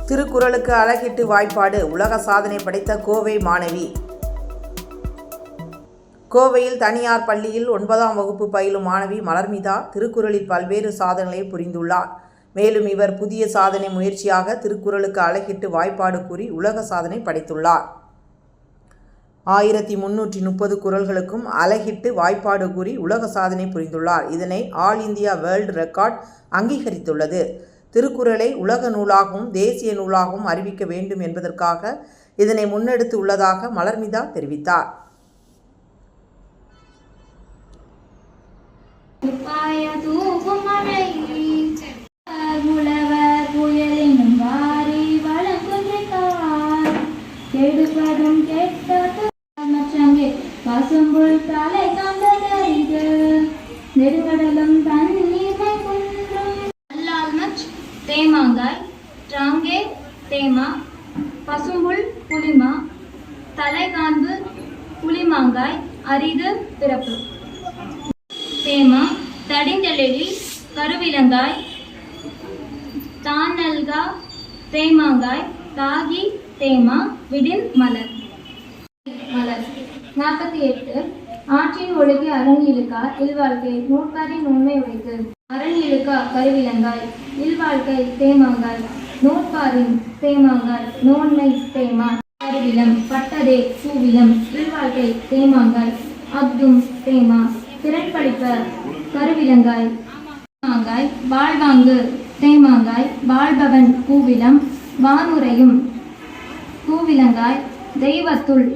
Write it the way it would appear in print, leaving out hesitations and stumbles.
திருக்குறளுக்கு அழகிட்டு வாய்ப்பாடு உலக சாதனை படைத்த கோவை மாணவி. கோவையில் தனியார் பள்ளியில் 9ஆம் வகுப்பு பயிலும் மாணவி மலர்மிதா திருக்குறளில் பல்வேறு சாதனைகளை புரிந்துள்ளார். மேலும் இவர் புதிய சாதனை முயற்சியாக திருக்குறளுக்கு அழகிட்டு வாய்ப்பாடு கூறி உலக சாதனை படைத்துள்ளார். 1330 குறள்களுக்கும் அழகிட்டு வாய்ப்பாடு கூறி உலக சாதனை புரிந்துள்ளார். இதனை ஆல் இந்தியா வேர்ல்டு ரெக்கார்ட் அங்கீகரித்துள்ளது. திருக்குறளை உலக நூலாகவும் தேசிய நூலாகவும் அறிவிக்க வேண்டும் என்பதற்காக இதனை முன்னெடுத்து உள்ளதாக மலர்மிதா தெரிவித்தார். பசும்புல் தலை கண்டதறிது நெடுங்கடலும் தண்ணீரை குன்றும் அல்லால்மச் தேமாங்காய் ட்ராங்கே தேமா பசும்புல் புளிமா தலைகாண்பு புளிமாங்காய் அரிது பிறப்பு தேமா தடிந்தெழில் கருவிலங்காய் தானல்கா தேமாங்காய் தாகி தேமா விடின் மலர் மலர் 48 ஆற்றின் ஒழுகி அரண் இழுக்கா இல்வாழ்க்கை நூற்காரின் உண்மை உடைத்து அரண் இழுக்கா கருவிலங்காய் இல்வாழ்க்கை தேமாங்காய் நூற்காரின் தேமாங்காய் நோன்மை தேமா கருவிலம் பட்டதே பூவிலம் இல்வாழ்க்கை தேமாங்காய் அப்தும் தேமா திறன்படிப்ப கருவிலங்காய் தேமாங்காய் வாழ்வாங்கு தேமாங்காய் வாழ்பவன் பூவிலம் வானுரையும் பூவிலங்காய் தெய்வத்துள்